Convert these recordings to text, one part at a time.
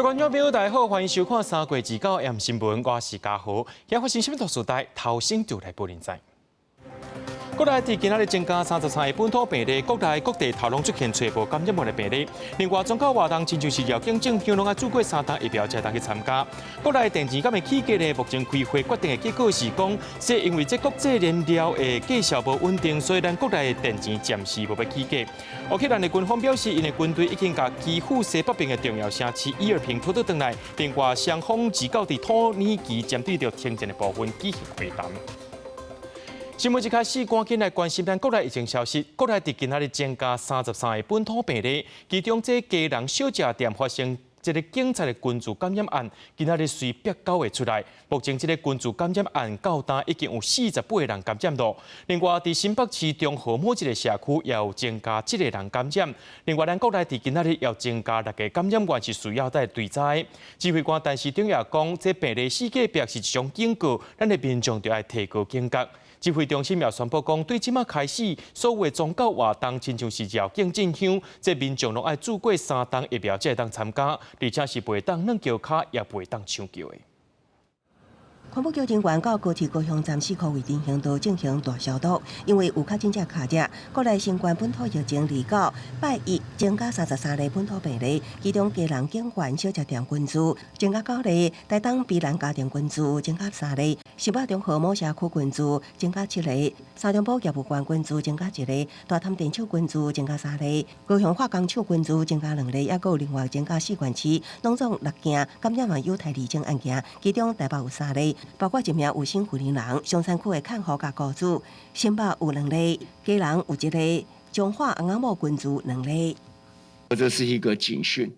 观众朋友，大家好，欢迎收看3月29AM新闻，我是嘉豪。现在发生什么大事代？头先就来报您知。国内伫今仔日增加33个本土病例，国内各地头拢出现初步感染源的病例。另外，中高活动亲像是药警正向拢爱做过3档疫苗才当去参加。国内电池敢的起价呢？目前开会决定的结果是讲，是因为这国际燃料的价销无稳定，所以咱国内的电池暂时无要起价。乌克兰的军方表示，因的军队已经把基辅西北边的重要城市伊尔平拖倒转来。另外，双方自告伫土耳其针对着停战的部分举行会谈。新闻一开始，赶紧来关心咱国内疫情消息。国内伫今仔日增加33个本土病例，其中这家人小食店发生一个警察的群聚感染案，今仔日随别9个出来。目前这个群聚感染案到单已经有48个人感染了。另外，伫新北市中和某一个社区也有增加7个人感染。另外，咱国内伫今仔日要增加6个感染源是需要在追查的。指挥官陈时中也讲，这病例死价表是一种警告，咱的民众就要提高警觉。指挥中心也宣布讲，对即马开始，所有的宗教活动，亲像是绕境进香，这民众拢爱做过3档疫苗才会当参加，而且是袂当软桥骹，也袂当抢桥的。环保局人员到高铁高雄站4个位进行都进行大消毒，因为有确诊者卡热，国内新冠本土疫情离到拜一增加33例本土病例，其中家人警员小食店群聚增加9例，台东宜兰家庭群聚增加3例，新北中和某社区群聚增加7例，三重埔业务馆群聚增加1例，大潭电厂群聚增加3例，高雄化工厂群聚增加2例，也有另外增加4县市，拢总6件感染源犹太离境案件，其中台北有3例。包括一名有心妇人人，松山区的看护甲雇主，新北有2例，家人有1例，彰化翁仔某群聚2例。这是一个警讯，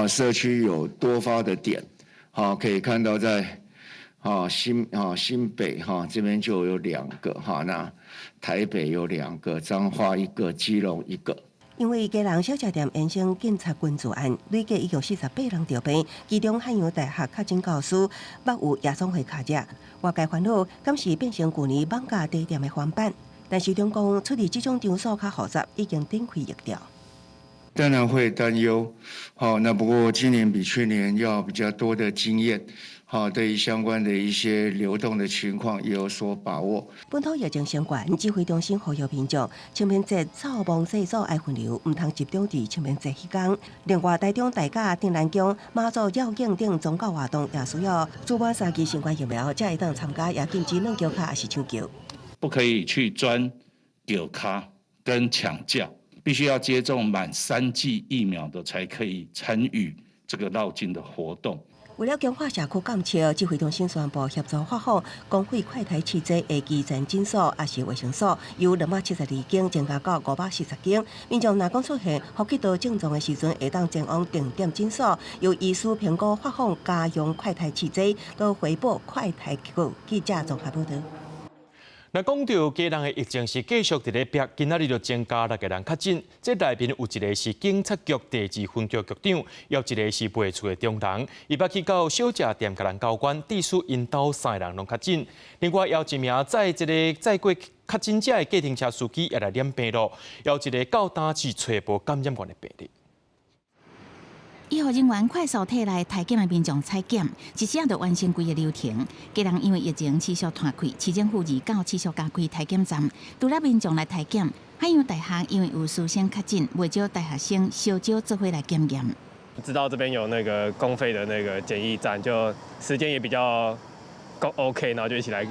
社区有多发的点，可以看到在新北这边就有2个，那台北有2个，彰化1个，基隆1个。因为家人小食店延伸警察群聚案，累计已经48人着病，其中汉阳大学确诊教师捌有夜总会卡热。外界烦恼，敢是变成去年网咖地点的翻版？但是中讲处理这种场所较复杂，已经展开疫调。当然会担忧，那不过今年比去年要比较多的经验。对于相关的一些流动的情况也有所把握。本土疫情相关，指挥中心呼吁民众清明节草莽细数爱分流，唔通集中伫清明节迄天。另外，台中大甲、定南宫、妈祖绕境等宗教活动也需要主办3剂新冠疫苗，才会当参加，也禁止软桥卡还是抢桥。不可以去钻桥卡跟抢轿，必须要接种满3剂疫苗的才可以参与这个绕境的活动。为了强化社区监测，指挥中心宣布协助发放公费快筛试剂的基层诊所也是卫生所，由272间增加到540间。民众若讲出现呼吸道症状的时阵，会当前往定点诊所，由医师评估发放家用快筛试剂，到回报快筛结果。记者综合报道。那讲到家人的疫情是继续伫咧逼，今仔日就增加6个人确诊，这内面有1个是警察局第2分局局长，有1个是卖厝的中人，伊捌去到小食店甲人交关，致使因兜3个人拢确诊。另外，有1名载过确诊者的计程车司机也来染病了，有1个到单是初步感染源的病例。医护人员快速替来体检的民众采检，一时就完成规个流程。家人因为疫情持续摊开，市政府29持续加开体检站，除了民众来体检，汉阳大学因为有师生确诊，未少大学生小招做伙来检验。知道这边有那个公费的那个检疫站，就时间也比较够 OK， 然后就一起来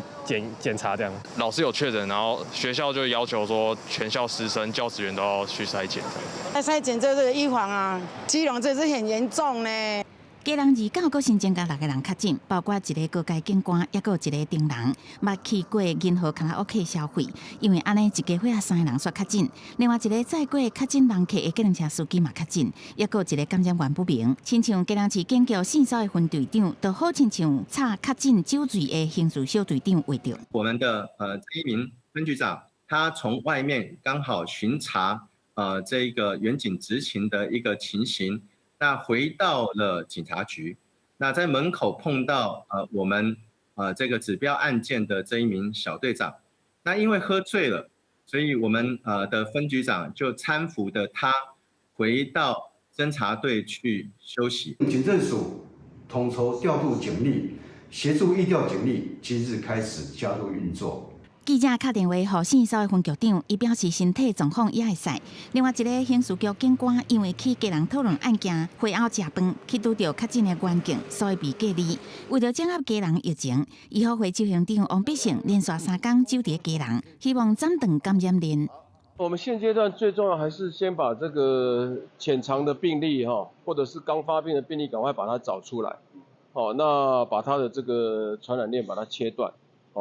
检查这样。老师有确诊，然后学校就要求说全校师生、教职员都要去筛检。筛检这个预防啊，基隆这是很严重呢。家人29个新增加6个人确诊，包括1个各界警官，也有1个病人，捌去过银河卡拉 OK 消费，因为安尼一家伙3个人煞确诊。另外1个载过确诊人客的计程车司机嘛确诊，也有1个感染源不明。亲像基隆市警局4所的分队长，就好亲像查确诊酒醉的刑事小队长为着。我们的这一名分局长，他从外面刚好巡查这个远警执勤的一个情形。那回到了警察局，那在门口碰到我们这个指标案件的这一名小队长，那因为喝醉了，所以我们的分局长就搀扶的他回到侦查队去休息。警政署统筹调度警力，协助疫调警力今日开始加入运作。记者打电话予信收的分局长，伊表示身体状况也会使。另外一个刑事局警官因为去家人讨论案件，会后食饭，去拄到确诊的环境，所以被隔离。为了掌握家人疫情，医护会执行长王必胜连续3天守伫家人，希望暂断感染链。我们现阶段最重要还是先把这个潜藏的病例或者是刚发病的病例赶快把它找出来，那把它的这个传染链把它切断。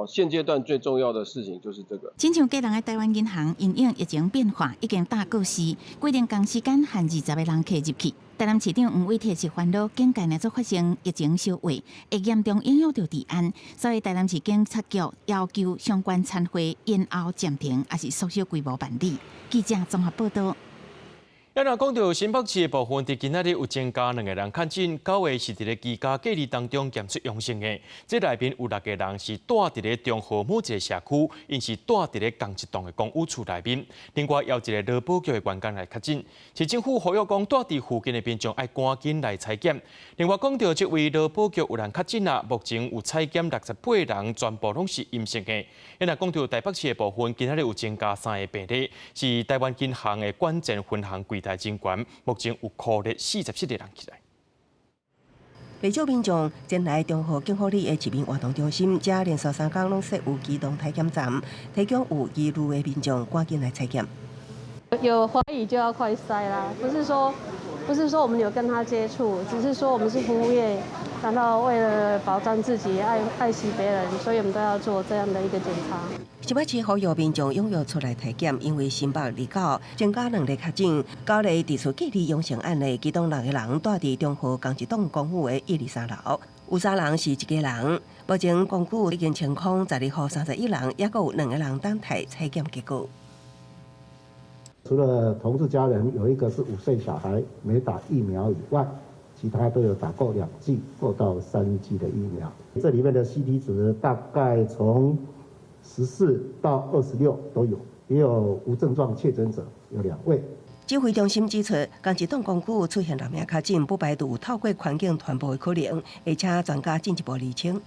现阶段最重要的事情就是这个。亲像家人的台湾银行因应疫情变化，已经大告示规定工时间限20个人客入去。台南市长黄伟提是烦恼，境内若做发生疫情烧话，会严重影响到治安，所以台南市警察局要求相关参会延后暂停，还是缩小规模办理。记者综合报道。咱若讲到新北市的部分，伫今仔日有增加2个人确诊，9个是伫咧居家隔离当中检出阳性的。这内面有6个人是住伫咧中和某一个社区，因是住伫咧同一栋的公寓厝内面。另外，有一个劳保局的员工来确诊，市政府呼吁讲住伫附近的民众爱赶紧来采检。另外，讲到这位劳保局有人确诊啊，目前有采检68个人，全部拢是阴性的。咱若讲到台北市的部分，今仔日有增加3个病例，是台湾银行的关键分行柜台警官，目前有库列47个人起来。不少民众前来中和警护里的市民活动中心，这连续3天拢设有机动采检站，提供有疑虑的民众赶紧来采检。有怀疑就要快筛啦，不是说我们有跟他接触，只是说我们是服务业，然后为了保障自己、爱惜别人，所以我们都要做这样的一个检查。新北市呼吁民众踊跃出来体检，因为新北二九增加2例确诊，9例提出隔离阳性案例，其中6个人住伫中和同一栋公寓的123楼，有3人是一家人。目前公寓已经清空，12号31人，也有2个人等待采检结果。除了同志家人有一个是5岁小孩没打疫苗以外，其他都有打过2剂或到3剂的疫苗。这里面的 CT 值大概从14到26都有，也有无症状确诊者有2位。指挥中心指出，同一栋公寓出现6名确诊，不排除透过环境传播的可能，而且专家进一步厘清。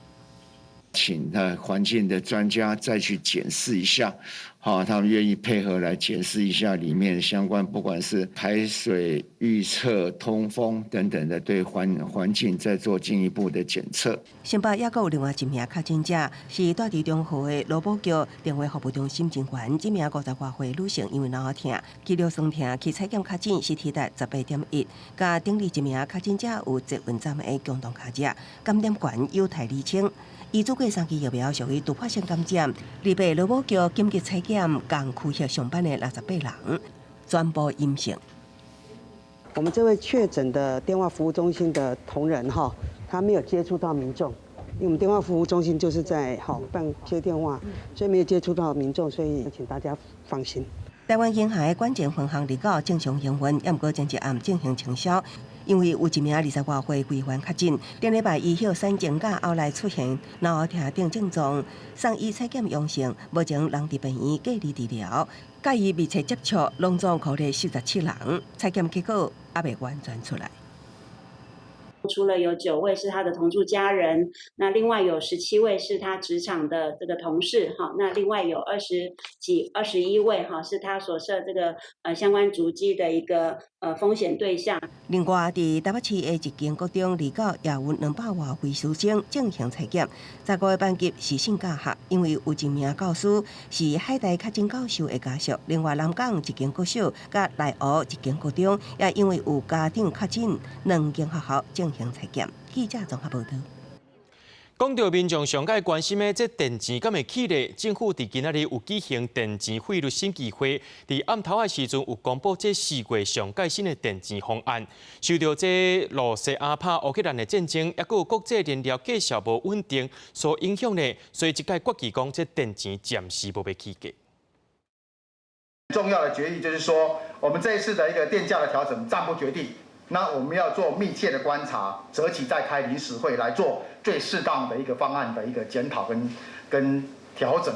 请环境的专家再去检视一下，他们愿意配合来检视一下里面相关，不管是排水预测、通风等等的，对环境再做进一步的检测。新北也有另外1名确诊者，是住伫中和的劳保局电话服务中心警员，这名50多岁女性因为脑痛、肌肉酸痛去采检确诊是体值18.1，甲顶例1名确诊者有捷运站的共同确诊，感染源有待厘清。伊做过3期疫苗，属于突发性感染。立北劳保局紧急采检，共区域上班的68人，全部阴性。我们这位确诊的电话服务中心的同仁他没有接触到民众，因为我们电话服务中心就是在办接电话，所以没有接触到民众，所以请大家放心。台湾银行的关键分行29正常营运，也毋过前一暗进行清销。因为有1名20多岁规员确诊，顶礼拜医后3症假后来出现脑痛等症状，送医采检阳性，目前人伫病院隔离治疗。甲伊密切接触，拢总扣列47人，采检结果还未完全出来。除了有9位是他的同住家人，那另外有17位是他职场的这个同事，那另外有21位是他所设这个相关足迹的一个风险对象。另外，伫台北市的一间国中29也有200多位师生进行采检，15个班级是性教学，因为有1名教师是海大确诊教授的家属，另外南港一间国小甲内湖一间国中也因为有家长确诊，2间学校进行采检。记者综合报道。讲到民众上界关心的这电钱敢会起咧？政府伫今仔日有举行电钱汇率审议会，伫暗头的时阵有公布这4月上界新的电钱方案。受到这罗西阿帕乌克兰的战争，也有国际燃料价小无稳定所影响咧，所以这届国际讲这电钱暂时无要起价。重要的决议就是说，我们这一次的一个电价的调整暂不决定。那我们要做密切的观察，择期再开临时会来做最适当的一个方案的一个检讨跟调整。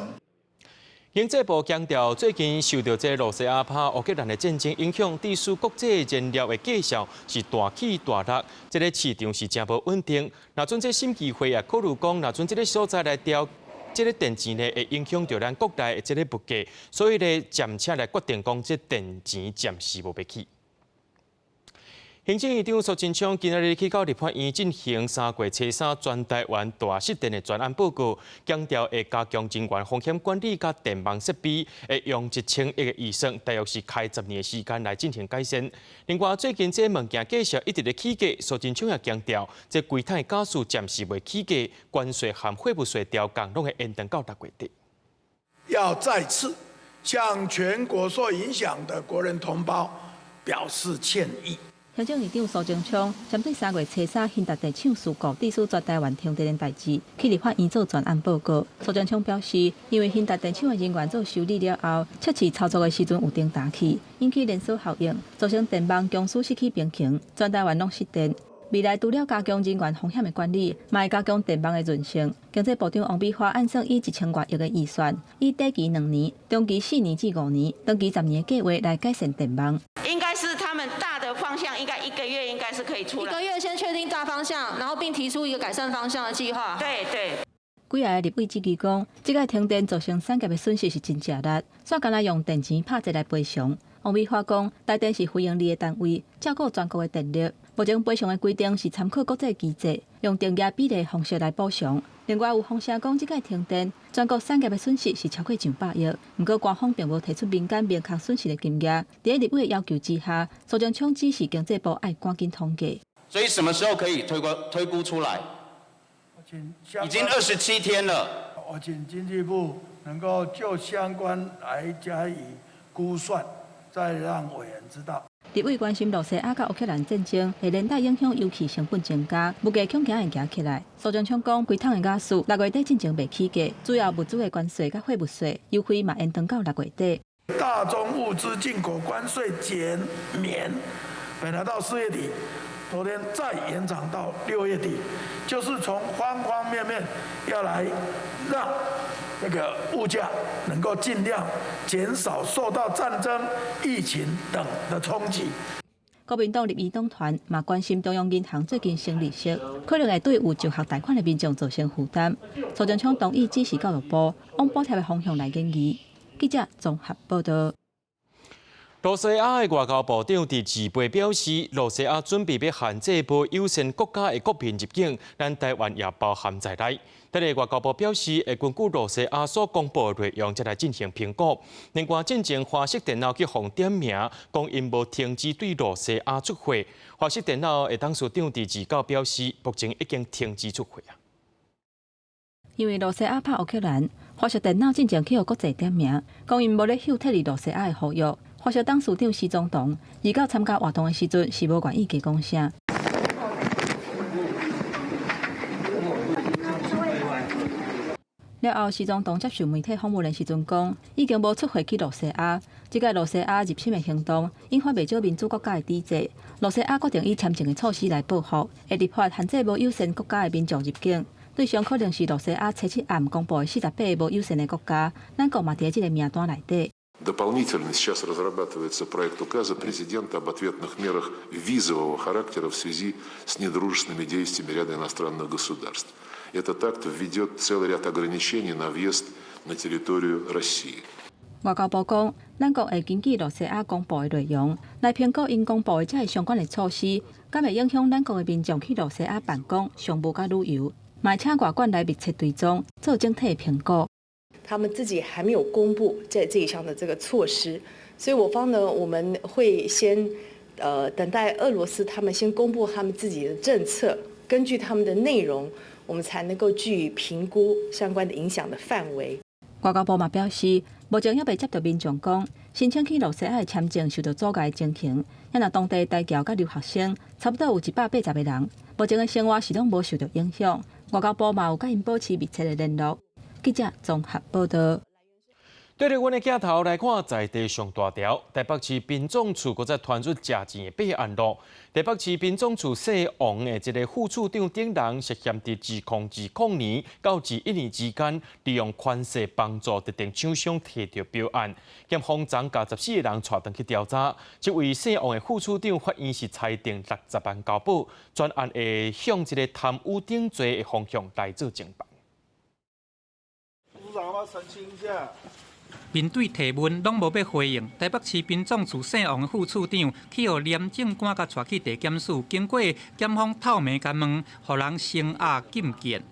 经济部强调，最近受到这罗西亚帕乌克兰的战争影响，致使国际燃料的价销是大起大落，这个市场是真无稳定。若准这新机会啊，考虑讲，若准这个所在来调这个电钱呢，会影响到咱国内的这个物价，所以呢，暂且来决定讲，这电钱暂时无要起。行政院长苏贞昌今日去到立法院进行3月初3全台湾大失电的专案报告，强调会加强人员风险管理，甲电网设备会用1000亿的预算，大约是开10年的时间来进行改善。另外，最近这物件价格一直在起价，苏贞昌也强调，这规碳的加速暂时未起价，关税含废物税调降拢会延长到6月底。要再次向全国受影响的国人同胞表示歉意。行政院长苏贞昌针对3月初3兴达电厂事故致使全台湾停电的代志，去立法院做专案报告。苏贞昌表示，因为兴达电厂的人员做修理了后，测试操作的时阵有灯打起，引起连锁效应，造成电网供需失去平衡，全台湾拢失电。未来除了加强人员风险的管理，嘛会加强电网的韧性。经济部长王美花按算以1000多亿的预算，以短期2年、中期4年至5年、长期10年的计划来改善电网。应该是他们大的方向，应该1个月应该是可以出来。1个月先确定大方向，然后并提出一个改善方向的计划。对。几个立委质疑讲，这个停电造成产业的损失是真正力，煞干那用电钱拍一来赔偿。王美花讲，台电是非营利的单位，照顾全国的电力。目前赔偿的规定是参考国际机制，用定价比例方式来补偿。另外有风声讲，这个停电，全国产业的损失是超过100亿。不过官方并无提出民间明确损失的金额。在立委的要求之下，苏贞昌指示经济部爱赶紧统计。所以什么时候可以推估出来？已经27天了。我请经济部能够就相关来加以估算，再让委员知道。立委关心罗西亚甲乌克兰战争会连带影响油气成本增加，物价恐惊会行起来。苏贞昌讲，规桶的加速6月底进前未起价，主要物资的关税甲废物税优惠嘛延长到6月底。大宗物资进口关税减免，本来到4月底，昨天再延长到6月底，就是从方方面面要来让这个物价能够尽量减少受到战争、疫情等的冲击。国民党立委党团嘛关心中央银行最近升利息，可能会对有就学贷款的民众造成负担。苏贞昌同意指示教育部往补贴的方向来研议。记者综合报道。罗西亚的外交部长伫自备表示，罗西亚准备要限制无优先国家的国民入境，咱台湾也包含在内。但是外交部表示，会根据罗西亚所公布的内容，再来进行评估。另外，进前华式电脑去互点名，讲因无停止对罗西亚出货。华式电脑的董事长伫自告表示，目前已经停止出货啊。因为罗西亚拍乌克兰，华式电脑进前去互国际点名，讲因无咧休脱离罗西亚的合约。华社董事长施宗同，而到参加活动的时阵是无愿意加讲啥。了后，施宗同接受媒体访问的时阵讲，已经无出回去罗西亚。这个罗西亚入侵的行动，引发未少民主国家的抵制。罗西亚决定以签证的措施来报复，会立法限制无优先国家的民众入境。对象可能是罗西亚初7暗公布的48个无优先的国家，咱国嘛伫这个名单内底。Дополнительно сейчас разрабатывается проект указа президента об ответных мерах визового характера в связи с недружественными действиями ряда иностранных государств. Этот акт введет целый ряд ограничений на въезд на территорию России. 外交部讲，咱国会根据罗西亚公布的内容，来评估因公布的这相关的措施，敢会影响咱国的民众去罗西亚办公、商务甲旅游，嘛请外管来密切追踪，做整体的评估。他们自己还没有公布在这一项的这个措施，所以我方呢，我们会先等待俄罗斯他们先公布他们自己的政策，根据他们的内容，我们才能够据以评估相关的影响的范围。外交部嘛表示，目前还未接到民众讲申请去罗西亚的签证受到阻碍的情形，也若当地台侨甲留学生差不多有180个人，目前的生活是拢无受到影响。外交部嘛有甲因保持密切的联络。记者综合报道。对着阮的镜头来看，在地上大条，台北市民总处搁再传出假钱的备案录。台北市民总处姓王的一个副处长等人，涉嫌伫2020年到2021年之间，利用权势帮助特定厂商摕到标案，检方将甲14个人带回去调查。这位姓王的副处长，法院是裁定60万交保，专案会向一个贪污顶罪的方向来做侦办。处长，我澄清一下。面对提问，拢无要回应。台北市民总处姓王的副处长去互廉政官甲带去地检署，经过检方透明甲问，互人声压禁见。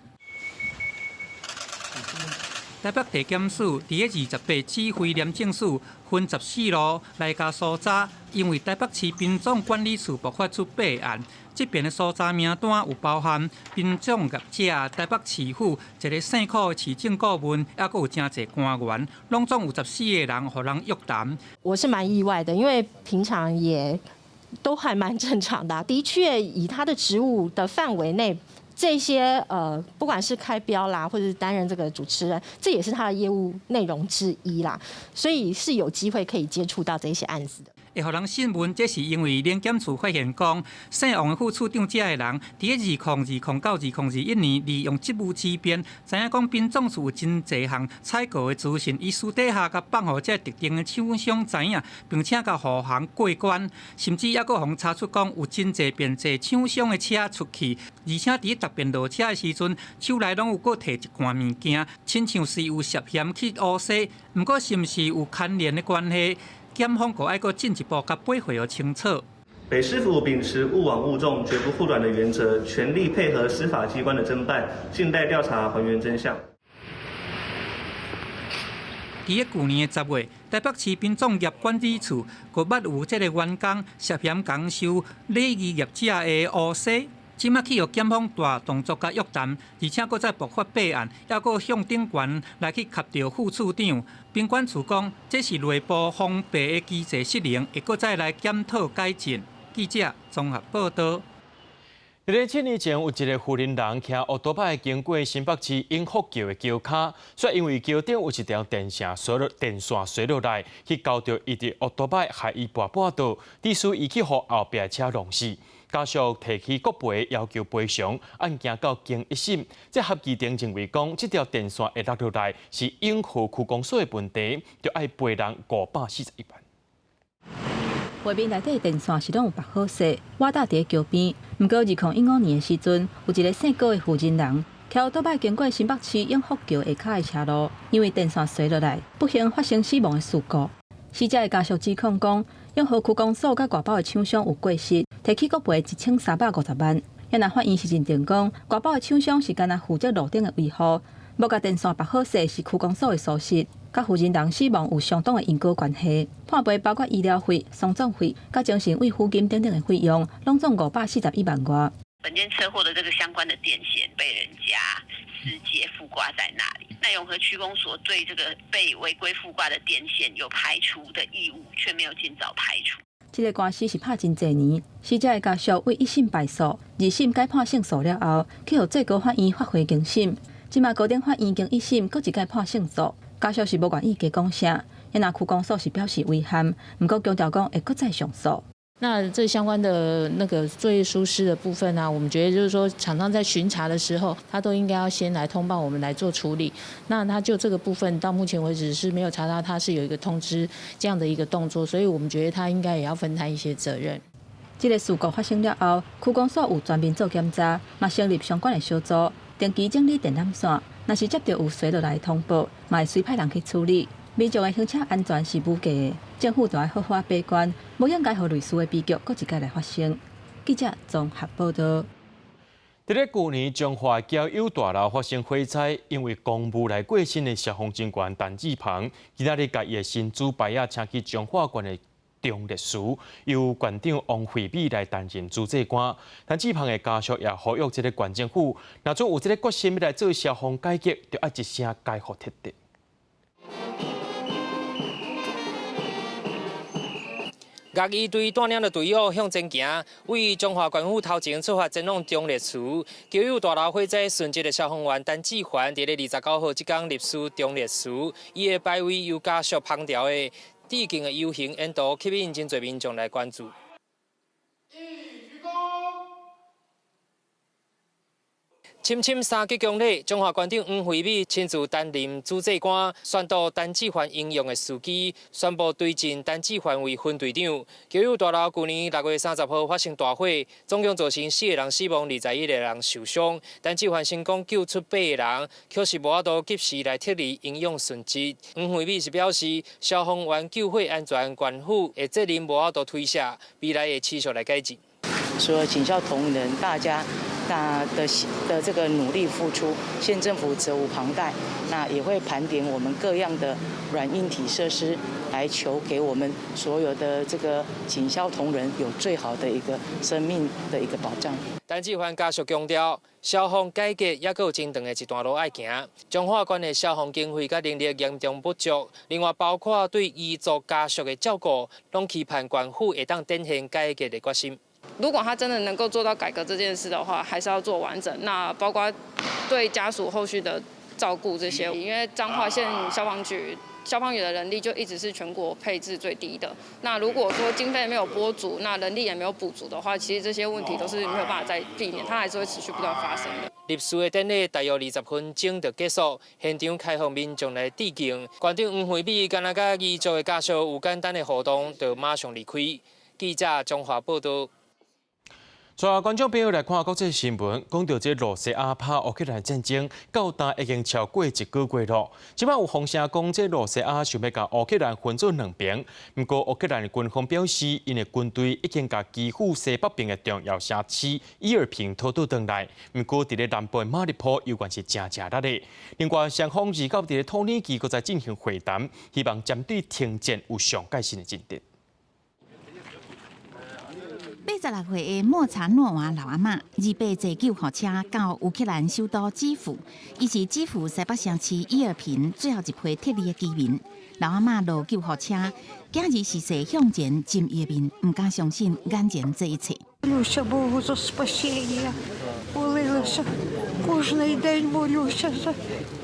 台北地检署伫个28指挥廉政署分14路来甲搜查，因为台北市民总管理处爆发出备案。这边的搜查名单有包含民众业者、台北市府一个姓柯的市政顾问，还佫有真侪官员，拢总有14个人，互人约谈。我是蛮意外的，因为平常也都还蛮正常的。的确，以他的职务的范围内，这些不管是开标啦，或者是担任这个主持人，这也是他的业务内容之一啦，所以是有机会可以接触到这些案子的。会互人信问，这是因为廉检处发现讲，姓王的副处长这个人，伫个2020到2021年，利用职务之便，知影讲民总处有真侪项采购的资讯，伊私底下甲放互这特定的厂商知影，并且甲护航过关，甚至还佫互查出讲有真侪便侪厂商的车出去，而且伫特别落车的时阵，手内拢有佫摕一罐物件，亲像是有涉嫌去乌西，毋过是毋是有牵连的关系？检方还要进一步甲背回而清楚。北市府秉持勿枉勿纵、绝不护短的原则，全力配合司法机关的侦办，静待调查还原真相。伫去年的10月，台北市民总业管理处佫捌有这个员工涉嫌讲收礼仪业者的乌西。即马去予检方大动作甲约谈，而且佫再爆发备案，还佫向顶悬来去卡到副处长。宾馆处讲，这是内部防备的机制失灵，会佫再来检讨改进。记者综合报道。在7年前，有一个富人人骑奥多拜经过新北市永福桥的桥卡，却因为桥顶有一条电线垂落来，去交着伊的奥多拜，害伊跋倒，致使伊去互后壁车撞死。家属提起国赔，要求赔偿，案件到经一审，这合议庭认为讲，这条电线会落落来是永和区公所的问题，就要赔人541万。画面内底电线是拢有绑好势，我搭伫桥边。毋过2015年的时阵，有一个姓高的负责人，骑奥多拜经过新北市永福桥下骹的车路，因为电线垂落来，不幸发生死亡的事故。死者的家属指控讲，永和区公所甲外包的厂商有过失，提起国赔1350万。也那法院是认定讲，外包的厂商是干那负责路顶的维护，无甲电线绑好势是区公所的疏失，甲负责人死亡有相当的因果关系。判赔包括医疗费、丧葬费、甲精神慰抚金等等的费用，拢总541万外。本件车祸的这个相关的电线被人家私接附挂在那里，那永和区公所对这个被违规附挂的电线有排除的义务，却没有尽早排除。这个官司是拍真侪年，死者的家属为1审败诉，2审改判胜诉了后，去予最高法院发回更审。即马高等法院经1审，搁一改判胜诉，家属是无愿意加讲啥，也那区公所是表示遗憾，毋过强调讲会搁再上诉。那这相关的那个作业疏失的部分呢，我们觉得就是说，厂商在巡查的时候，他都应该要先来通报我们来做处理。那他就这个部分到目前为止是没有查到他是有一个通知这样的一个动作，所以我们觉得他应该也要分担一些责任。这个事故发生了后，区公所有专门做检查，嘛成立相关的小组，定期整理电缆线，若是接到有垂落来的通报，嘛会随派人去处理。民众的行车安全是无价的，政府就要好好把关，无应该让类似的悲剧搁一届来发生。记者综合报道。在去年彰化交友大楼发生火灾，因为公务来过身的消防警官陈志鹏，今仔日甲伊的新主牌啊请去彰化县的中烈士，由县长王惠美来担任主祭官。陈志鹏的家属也呼吁这个县政府，若做有这个决心要来做消防改革，就要一声改好彻底。乐仪队带领着队伍向前行，为中华官府头前出发前往中烈祠。桥友大楼火灾殉职的消防员陈志环，伫咧29号即天入祠中烈祠，伊的牌位由家属旁调的致敬的游行引导，吸引真侪民众来关注。深深三级公礼，中华馆长黄惠美亲自担任主祭官，宣读陈志环英勇的事迹，宣布推荐陈志环为分队长。桥友大楼去年6月30号发生大火，总共造成4个人死亡，21个人受伤。陈志环成功救出8个人，可是无法度及时来撤离英勇殉职。黄惠美是表示，消防员救火安全，官府的责任无法度推卸，未来会持续来改进。所有警校同仁，大家的这个努力付出，县政府责无旁贷。那也会盘点我们各样的软硬体设施，来求给我们所有的这个警校同仁有最好的一个生命的一个保障。陈志环家属强调，消防改革也有真长的一段路要行。彰化县的消防经费甲能力严重不足，另外包括对遗族家属的照顾，拢期盼县府会当展现改革的决心。如果他真的能够做到改革这件事的话，还是要做完整。那包括对家属后续的照顾这些，因为彰化县消防局的人力就一直是全国配置最低的。那如果说经费没有拨足，那人力也没有补足的话，其实这些问题都是没有办法再避免，它还是会持续不断发生的。入祠的典礼大约20分钟就结束，现场开放民众来致敬。馆长黄惠美敢若甲遗族的家属有简单的互动，就马上离开。记者中华报道。带观众朋友来看国际新闻，讲到这罗西亚拍乌克兰战争到今已经超过1个月了。即摆有风声讲，这罗西亚想要甲乌克兰分做2边，不过乌克兰军方表示，因的军队已经甲基辅西北边的重要城市伊尔平拖倒转来，不过伫咧南部马里坡犹原是真热的。另外，双方预告伫咧土耳其搁在进行会谈，希望针对停战有上改善的进展。86岁的莫查诺娃老阿嬷28坐救护车到乌克兰首都基辅，伊是基辅西北城市伊尔平最后一批撤离的居民。老阿嬷落救护车，今日是势向前浸伊的面，唔敢相信眼前这一切。Молюся Богу за спасіння, молилася, кожний день молюся за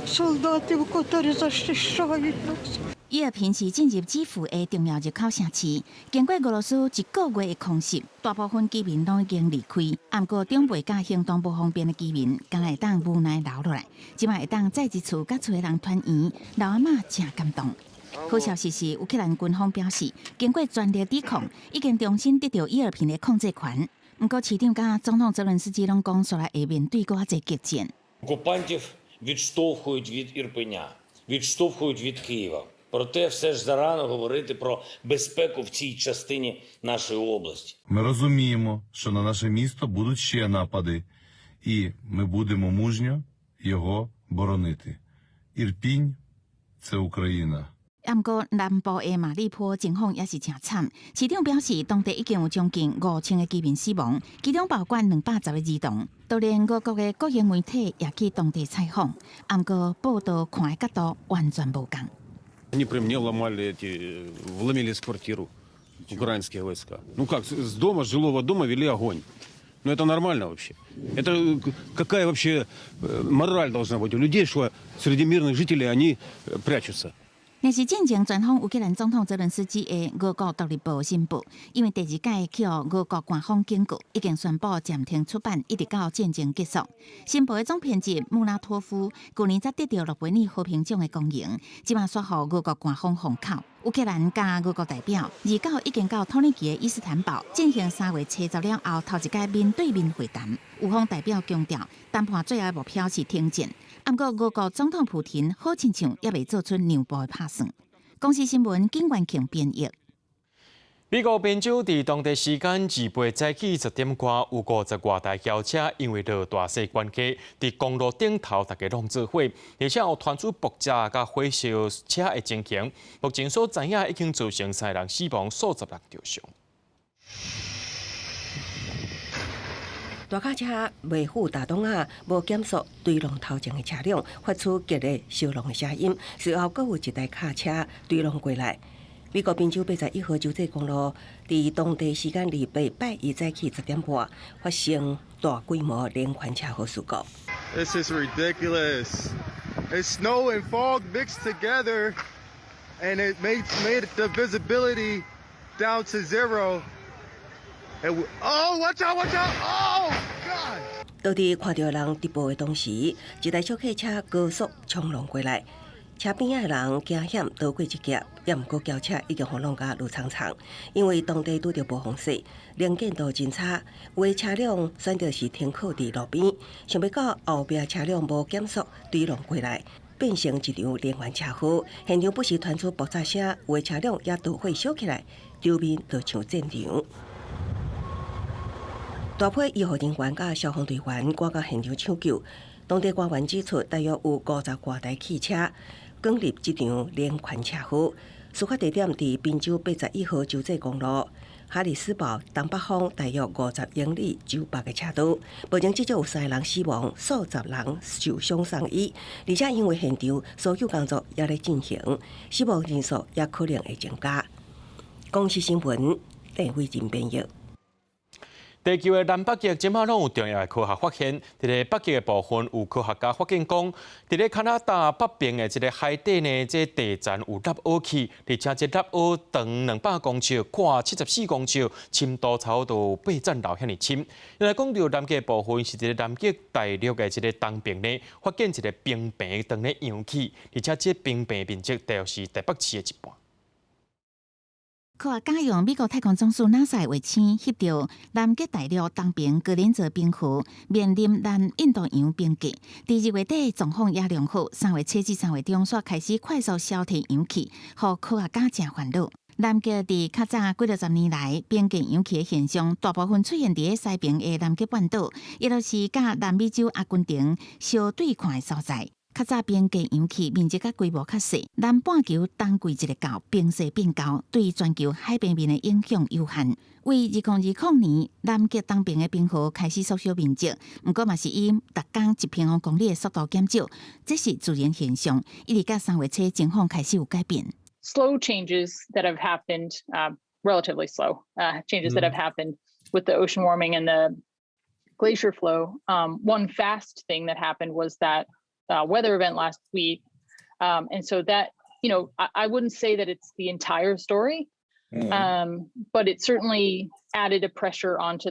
солдатів, котрі захищають нас. 伊尔平是进入基辅的重要入口城市，经过俄罗斯1个月的空袭，大部分居民都已经离开。不过，长辈甲行动不方便的居民，敢会当无奈留落来，即摆会当再一次甲厝的人团圆，老阿嬷真感动。好消息是，乌克兰军方表示，经过全力抵抗，已经重新得到伊尔平的控制权。不过，市长甲总统泽伦斯基拢讲，说来会面对搁较激战。Окупантів відштовхують від Ірпеня, відштовхують від Києва. Проте все ж зарано говорити про безпеку в цій частині нашої області. Ми розуміємо, що на наше місто будуть ще напади, і ми будемо мужньо його боронити. Ірпінь – це Україна. 不过，南部的马里坡情况也是真惨。市长表示，当地已经有将近5000个居民死亡，其中包括210个儿童。就连俄国的国营媒体也去当地采访，不过报道看的角度完全无同。Они при мне вломились в квартиру, украинские войска. Ну как, с дома, с жилого дома вели огонь. Ну это нормально вообще? Это какая вообще мораль должна быть у людей, что среди мирных жителей они прячутся? 但是进前专访乌克兰总统泽伦斯基的俄国独立报新报，因为第2届去俄国官方警告，已经宣布暂停出版，一直到战争结束。新报的总编辑穆拉托夫去年才得到诺贝尔和平奖的公营，即马说服俄国官方封口。乌克兰加俄国代表29已经到土耳其的伊斯坦堡进行3月70了后头一届面对面会谈。乌方代表强调，谈判最后目标是停战。不过，俄国总统普京好亲像也未做出让步的打算。公司新闻金元庆编译。美国宾州伫当地时间2月早起10点外，有50外台轿车因为落大雪关系，伫公路顶头大家拢做火，而且有传出爆炸甲火烧车的情形。目前所知影已经造成3人死亡，数十人受伤。大卡车未负大档啊，无减速对撞头前的车辆，发出激烈烧浪的声音。随后，阁有一台卡车对撞过来。美国宾州81号州际公路，伫当地时间礼拜一早起10点半发生大规模连环车祸事故。This is ridiculous. It's snow and fog mixed together, and it made the visibility down to zero. And watch out! Oh God! 当伫看到人直步的同时，一台小客车高速冲浪过来，车边仔的人惊险逃过一劫，也毋过轿车已经互弄甲路长长。因为当地拄着暴风雪，能见度真差，有的车辆选择是停靠伫路边，想要到后壁车辆无减速追浪过来，变成一场连环车祸。现场不时传出爆炸声，有的车辆也导火烧起来，周面就像战场。大批医护人员甲消防队员赶到现场抢救。当地官员指出，大约有50多台汽车卷入这场连环车祸。事发地点伫宾州81号州际公路，哈里斯堡东北方大约50英里周北的车道。目前至少有3个人死亡，数十人受伤送医，而且因为现场搜救工作也在进行，死亡人数也可能会增加。公视新闻李慧珍编译。地球的南北极今麦拢有重要的科学发现。伫咧北极的部分，有科学家发现讲，伫咧加拿大北边的一个海底呢，这地层有凹凹起，而且这凹凹长200公尺，宽74公尺，深度差不多8层楼遐尼深。原来讲到南极的部分，是一个南极大陆的一个东边呢，发现一个冰平长咧扬起，而且这冰平面积大约是台北市的一半。科学家用美国太空总署 NASA 卫星翕到南极大陆东边格林泽冰湖面临南印度洋冰架。第2月底状况也良好，3月初至3月中煞开始快速消退氧气，互科学家真烦恼。南极伫较早几60年来，冰架氧气的现象大部分出现伫西边的南极半岛，也就是甲南美洲阿根廷相对看的所在。较早冰架氧气面积甲规模较细，南半球冬季一个到冰势变高，对全球海平面的影响有限。为2020年南极东边的冰河开始缩小面积，不过嘛是以每天1平方公里的速度减少，这是自然现象。一直到3月初情况开始有改变。Slow changes that have happened, relatively slow changes that have happened with the ocean warming and the glacier flow. One fast thing that happened was that weather event last week. And so that, I wouldn't say that it's the entire story, but it certainly added a pressure onto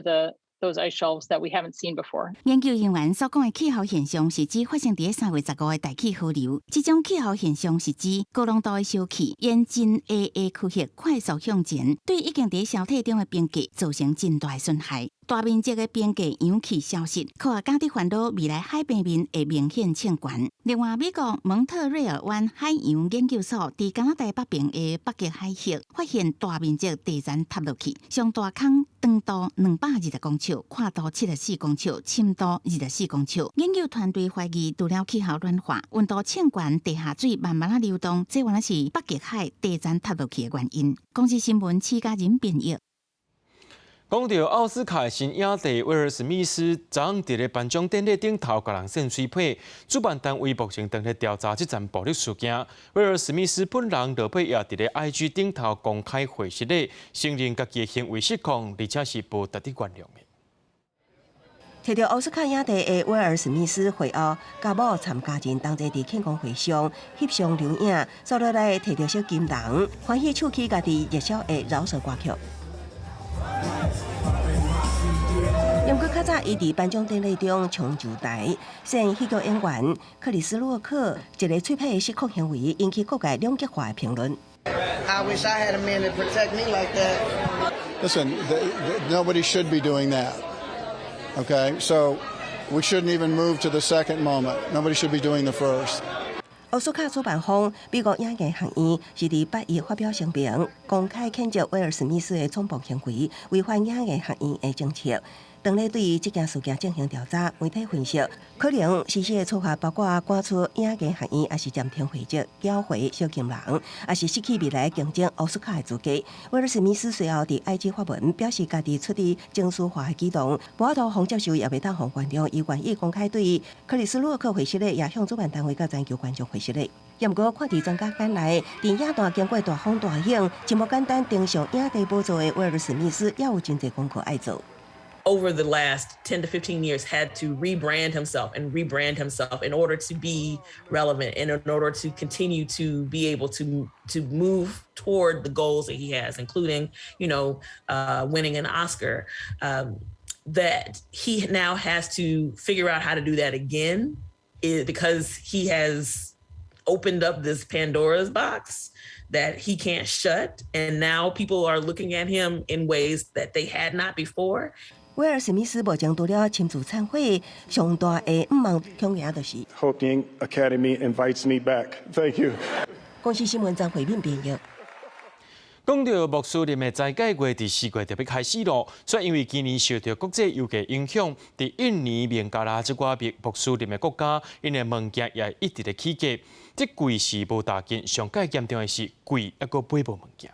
those ice shelves that we haven't seen before. 研究人员所讲的气候现象是指发生在3月15日的大气河流。这种气候现象是指高浓度的小气沿真 A 区域快速向前，对已经在消退中的冰架造成真大的损害。大面积的冰架氧气消失，科学家伫烦恼未来海平面会明显欠悬。另外，美国蒙特瑞尔湾海洋研究所伫加拿大北边的北极海域发现大面积地层塌落去，上大坑长度220公尺，宽度74公尺，深度24公尺。研究团队怀疑，除了气候暖化、温度欠悬、地下水慢慢流动，这原来是北极海地层塌落去的原因。公视新闻戚家人编译。讲到奥斯卡新影帝威尔史密斯，昨昏伫咧颁奖典礼顶头，甲人扇水屁。主办单位目前正在调查这件暴力事件。威尔史密斯本人落尾也伫咧 IG 顶头公开回实咧，承认家己的行为失控，而且是无值得原谅的。摕到奥斯卡影帝的威尔史密斯会后，甲某参加人同齐伫庆功会上翕相留影，坐落来摕到小金人，欢喜唱起家己热销的饶舌歌曲。不过较早，伊伫颁奖典礼中冲上台，先戏剧演员克里斯洛克一个脆皮的失控行为，引起各界两极化的评论。I wish I had a man to protect me like that. Listen, nobody should be doing that. Okay, so we shouldn't even move to the second moment. Nobody should be doing the first. 奥斯卡主办方美国影艺学院是伫8月发表声明，公开谴责威尔史密斯的冲动行为违反影艺学院的政策。当咧对这件事件进行调查，媒体分析，可能实施的处罚包括赶出影艺学院，还是暂停会籍、缴回小金人，还是失去未来竞争奥斯卡的资格。威尔史密斯随后伫 IG 发文表示，家己出于情绪化的激动，无法度方接受，也袂当方观众，伊愿意公开对克里斯洛克会室的也向主办单位甲全球观众会室的。不过，看伫专家间内，电影段经过大风大影，真无简单登上影帝宝座的威尔史密斯，也有真侪功课爱做。Over the last 10 to 15 years had to rebrand himself in order to be relevant and in order to continue to be able to move toward the goals that he has, including, winning an Oscar. That he now has to figure out how to do that again because he has opened up this Pandora's box that he can't shut. And now people are looking at him in ways that they had not before. 威尔史密斯目前除了亲自忏悔，上大的毋望恐吓就是。Hope the Academy invites me back. Thank you. 公司新闻张回面编译。讲到穆斯林的斋戒月，伫4月特别开始咯。所以因为今年受到国际油价影响，伫印尼、孟加拉这寡穆斯林的国家，因的物件也一直在起价。这贵是无大件，上界严重的是贵还阁买无物件。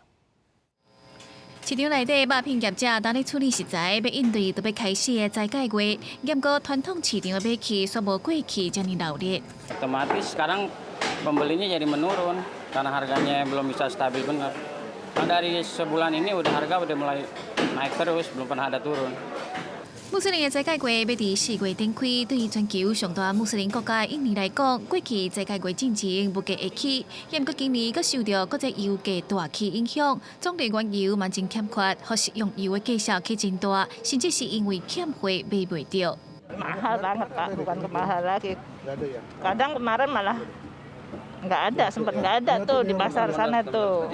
市场内底肉品业者当咧处理食材，要应对特别开始的斋戒月，严格传统市场的买气煞无过去遮尼热烈。Otomatis sekarang pembelinya jadi menurun karena harganya belum bisa stabil benar. Nah, dari sebulan ini harga udah mulai naik terus, belum pernah ada turun. 穆斯林的斋戒月要伫4月展开，对于全球上大穆斯林国家印尼来讲，过去斋戒月进程物价会起，也毋过今年阁受到国际油价大起影响，总地原油嘛真欠缺，或食用油的价数起真大，甚至是因为欠货买袂到。Mahal banget Pak, bukan mahal lagi. Kadang kemarin malah nggak ada, sempat nggak ada tuh di pasar sana tuh.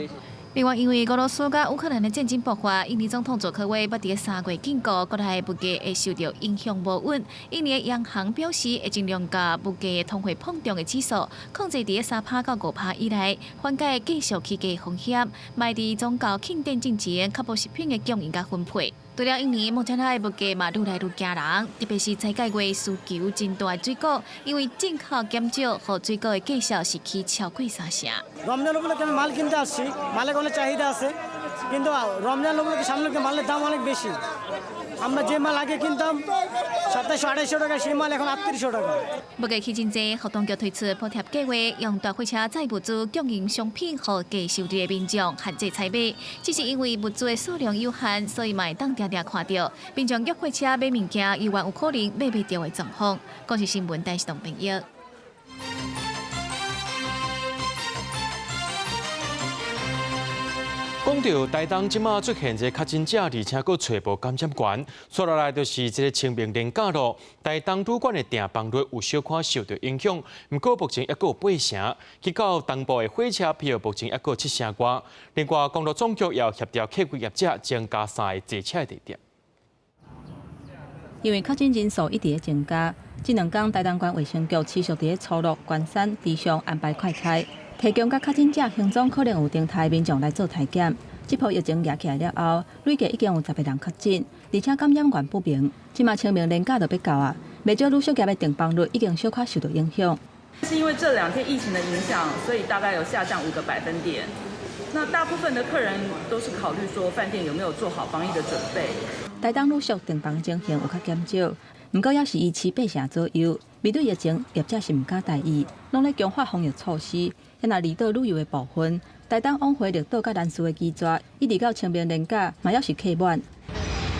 另外，因为俄罗斯甲乌克兰的战争爆发，印尼总统佐科威捌伫3月警告，国内物价会受到影响无稳。印尼的央行表示，会尽量甲物价的通货膨胀的指数控制伫3%到5%以内，缓解继续起价风险。卖伫宗教庆典进前，确保食品的供应甲分配。除了印尼，目前的物价嘛愈来愈惊人，特别是斋戒月需求真大的水果，因为进口减少，和水果的价数是起超过3成。রমজান উপলক্ষে আমি মাল কিনতে আসছি, মালের অনেক চাহিদা আছে, কিন্তু রমজান উপলক্ষে সামনে মালের দাম অনেক বেশি। আমরা যে মাল আগে কিনতাম 2700-2800টাকা, সেই মাল এখন 3800টাকা。物价起真济，各当局推出补贴计划，用大货车载物资供应商品，和低收入的民众限制采买。只是因为物资的数量有限，所以嘛会当常常看到民众约货车买物件，永远有可能买袂到的状况。公视新闻台视同朋友。讲到台东即马出现一个确诊者，而且佫传播感染源，接落来就是这个清明连假咯。台东旅馆的订房率有小可受到影响，不过目前还佫有8成，结果东部的火车票目前还佫有7成外。另外，公路总局也协调客运业者增加3个坐车的地点。因为确诊人数一直在增加，这2天台东县卫生局持续伫初鹿、关山、地上安排快筛。提供甲确诊者行踪可能有状态民众来做体检。这波疫情压起来了后，累计已经有10个人确诊，而且感染源不明。即马清明连假就要到啊，未少旅宿业的订房率已经小可受到影响。是因为这2天疫情的影响，所以大概有下降5个百分点。那大部分的客人都是考虑说饭店有没有做好防疫的准备。台东旅宿订房情形有较减少，不过也是以8成左右。面对疫情，业者是唔敢大意，拢咧强化防疫措施。也若离岛旅游的部分，台东往回绿岛甲南势的机抓，一直到清明连假，嘛要是客满。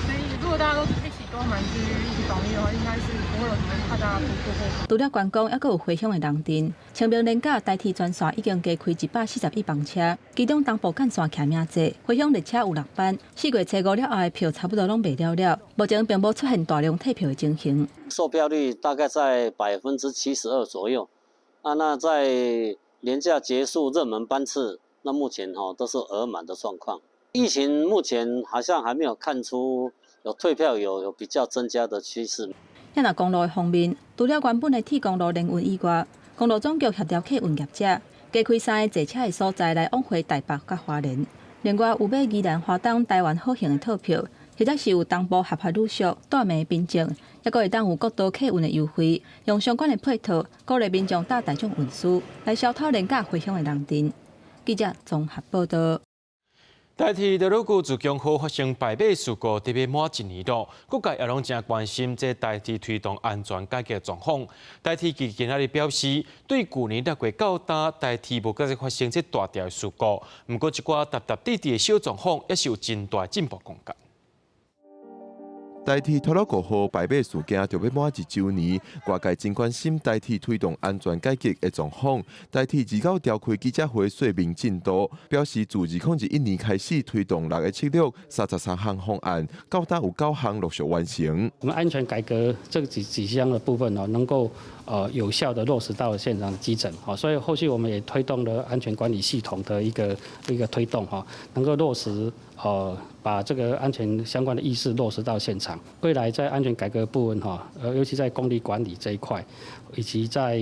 所以如果大家都一起都蛮去一起防疫的话，应该是不会有什么太大的突破。除了观光，还佫有回乡的人阵。清明连假台铁专线已经加开141班车，其中东部干线徛名济，回乡列车有6班。4月初5了后的票差不多拢卖了，目前并无出现大量退票的情形。售票率大概在72%左右。那在连假结束热门班次，那目前都是额满的状况。疫情目前好像还没有看出有退票有比较增加的趋势。也若公路的方面，除了原本的铁公路营运以外，公路总局协调客运业者加开3个坐车的所在来往回台北甲花莲。另外有买宜兰花东台湾好行的套票，或者是有东部合法旅宿、带暝边境，也会当有国道客运的优惠，用相关的配套鼓励民众搭大众运输来消套廉价回乡的人阵。记者综合报道。台铁道路局自强号发生败马事故，特别满1年了，各界也拢正关心这台铁推动安全改革状况。台铁今仔日表示，对去年6月到今，台铁无确实发生这大条事故，不过一寡踏踏地地的小状况，也是有真大进步空间。台铁拖路过后败马事件就要满1周年，外界真关心台铁推动安全改革的状况。台铁29召开记者会说明进度，表示自2021年开始推动6个76 33项方案，到今有9项陆续完成。我们安全改革这几项的部分能够有效的落实到现场基层，所以后续我们也推动了安全管理系统的一个推动，能够落实把这个安全相关的意识落实到现场。未来在安全改革部分尤其在公力管理这一块，以及在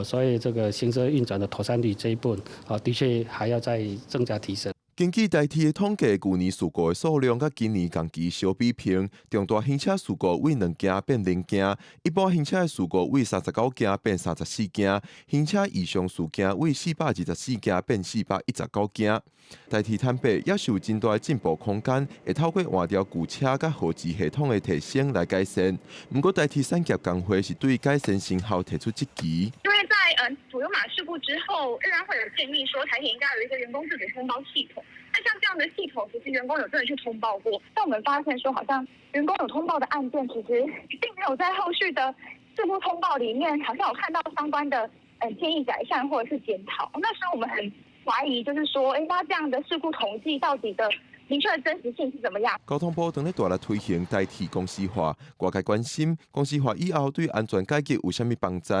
所谓这个行车运转的妥善率这一部分，的确还要再增加提升。根据台铁的统计，去年事故的数量甲今年同期相比平，重大行车事故为2件变0件，一般行车的事故为39件变34件，行车异常事件为424件变419件。台铁坦白，也是有真大的进步空间，会透过换掉旧车甲号志系统的提升来改善。不过，台铁产业工会是对改善成效提出质疑。因为在左右马事故之后，仍然会有建议说，台铁应该有一个员工自主通报系统。那像这样的系统，其实员工有真的去通报过，但我们发现说，好像员工有通报的案件，其实并没有在后续的事故通报里面，好像有看到相关的建议改善或者是检讨。那时候我们很怀疑，就是说，那这样的事故统计到底的明确的真实性是怎么样？交通部正在大力推行台铁公司化，外界关心公司化以后对安全改革有啥物帮助？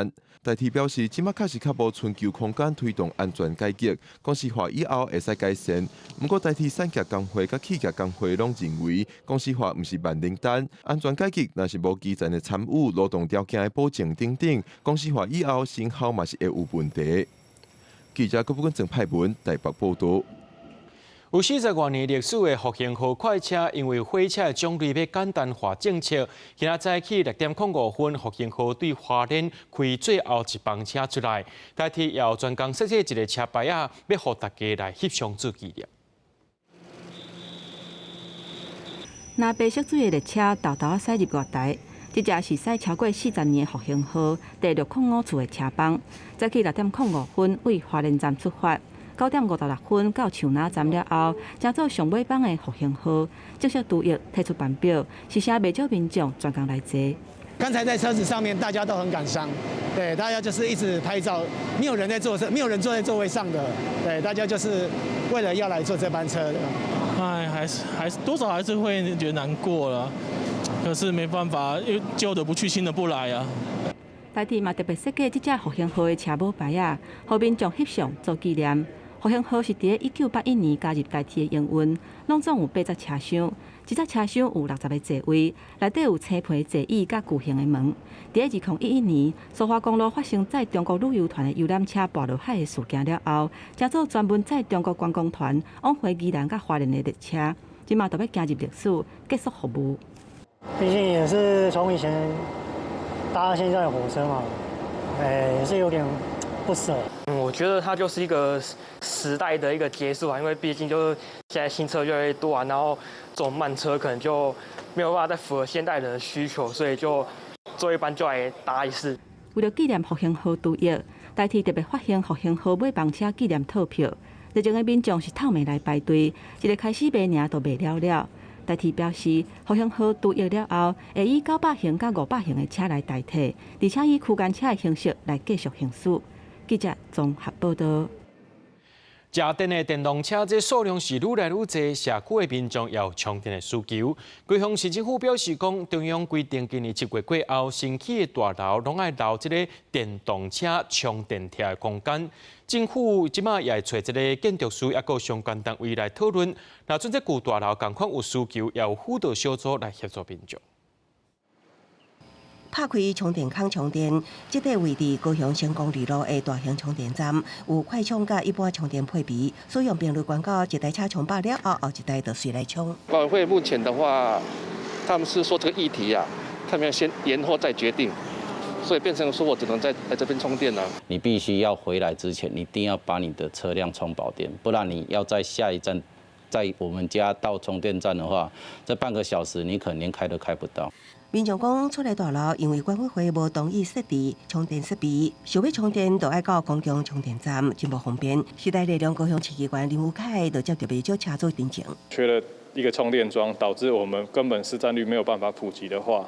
台铁表示，今麦确实较无寻求空间推动安全改革，公司化以后会使改善。不过，台铁产业工会甲企业工会拢认为，公司化毋是万灵丹，安全改革若是无基层的参与、劳动条件的保证等等，公司化以后成效嘛是会有问题。记者郭富根郑派文台北报道。有40多年历史的复兴号快车，因为火车的种类要简单化政策，今仔早起6点05分，复兴号对花莲开最后一班车出来。台铁也有专工设计一个车牌要互大家来翕相做纪念。那白色水的列车豆豆驶入月台，这只是驶超过40年的复兴号第605次的车帮，早起6点05分为花莲站出发。9点56分到树林站了后，乘坐上尾班的复兴号，正式除役推出班表，是啥未少民众专工来坐。刚才在车子上面，大家都很感伤，对，大家就是一直拍照，没有人坐在座位上的，对，大家就是为了要来坐这班车的。还是多少还是会觉得难过了，可是没办法，因为旧的不去，新的不来啊。台铁嘛特别设计这只复兴号的车母牌啊，互民众翕相做纪念。复兴号是伫1981年加入台铁的营运，拢总有8只车厢，一只车厢有60个座位，内底有青皮座椅甲巨型的门。伫2011年，苏花公路发生载中国旅游团的游览车墜落海的事件了后，乘坐专门载中国观光团往回宜兰甲花莲的列车，今嘛就要加入历史，结束服务。毕竟也是从以前搭现在的火车嘛，也是有点不舍。我觉得它就是一个时代的一个结束啊，因为毕竟就是现在新车越来越多啊，然后这种慢车可能就没有办法再符合现代人的需求，所以就做一班就来搭一次。为了纪念复兴号除役，台铁特别发行复兴号尾班车纪念套票，热情的民众是透暝来排队，一个开始卖尔就卖了了。台铁表示，复兴号除役了后，会以900型甲500型的车来代替，而且以区间车的形式来继续行驶。记者综合报道。家电的电动车这数量是愈来愈多，社区的民众也有充电的需求。高雄市政府表示讲，中央规定今年7月过后，新起的大楼拢爱留这个电动车充电车的空间。政府即马也会找这个建筑师也个相关单位来讨论，若准这旧大楼同款有需求，也有辅导小组来协助民众。拍开充电孔充电。这个位置高雄成功2路的大型充电站，有快充甲一般充电配备，所用频率广告一台车充饱了后一台就随来充。管委会目前的话，他们是说这个议题啊，他们要先延后再决定。 所以变成说我只能在这边充电了。你必须要回来之前，你一定要把你的车辆充饱电，不然你要在下一站，在我们家到充电站的话，这半个小时你可能连开都开不到。民众讲出来大路，因为管委会无同意设置充电设备，想要充电就要到公共充电站，真不方便。时代力量高雄市议员林武凯就接到不少车主申请。缺了一个充电桩，导致我们根本市占率没有办法普及的话。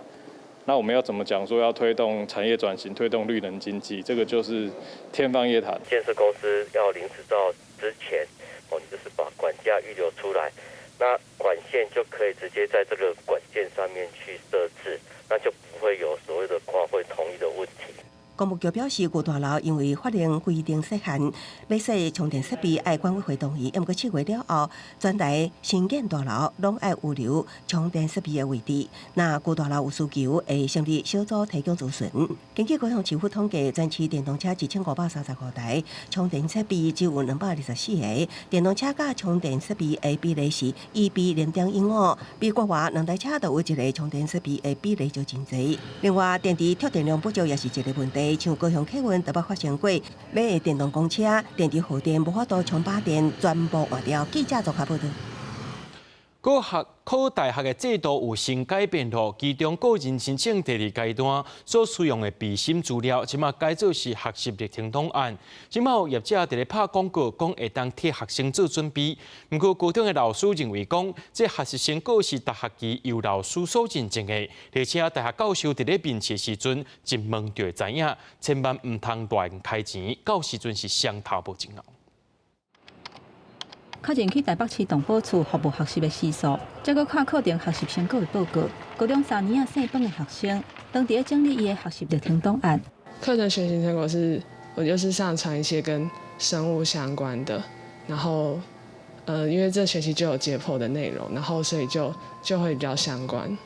那我们要怎么讲说要推动产业转型、推动绿能经济？这个就是天方夜谭。建设公司要领执照之前，你就是把管架预留出来，那管线就可以直接在这个管线上面去设置，那就不会有所谓的跨会同意的问题。 公务局表示，高大楼因为法令规定设限，要设充电设备爱管委会同意，不过7月了后，全台新建大楼拢爱预留充电设备的位置。那高大楼有需求，会成立小组提供咨询。根据高雄市府统计，全市电动车1535台，充电设备只有224个，电动车甲充电设备的比例是1比0.15，比国外2台车都有一个充电设备的比例就真侪。另外，电池跳电量不足也是一个问题。 像高雄客运台北发生过，买的电动公车电池耗电无法度充饱电，全部换掉。记者做下报道。考大学的制度有新改变咯，其中个人申请第2阶段所需用的备审资料，即马改做是学习历程档案。即马有业者伫咧拍广告，讲会当替学生做准备。不过高中的老师认为讲，这学习成果是大学期由老师所认证的，而且大学教授伫咧面试时阵一问就会知影，千万唔通乱开钱，到时阵是双头无前后。 确认去台北市动保处服务学习的时数，再搁看课程学习成果的报告。高中3年生班的学生，当伫咧整理伊的学习历程档案。课程学习成果是，我就是上传一些跟生物相关的，然后，因为这学期就有解剖的内容，然后所以就会比较相关。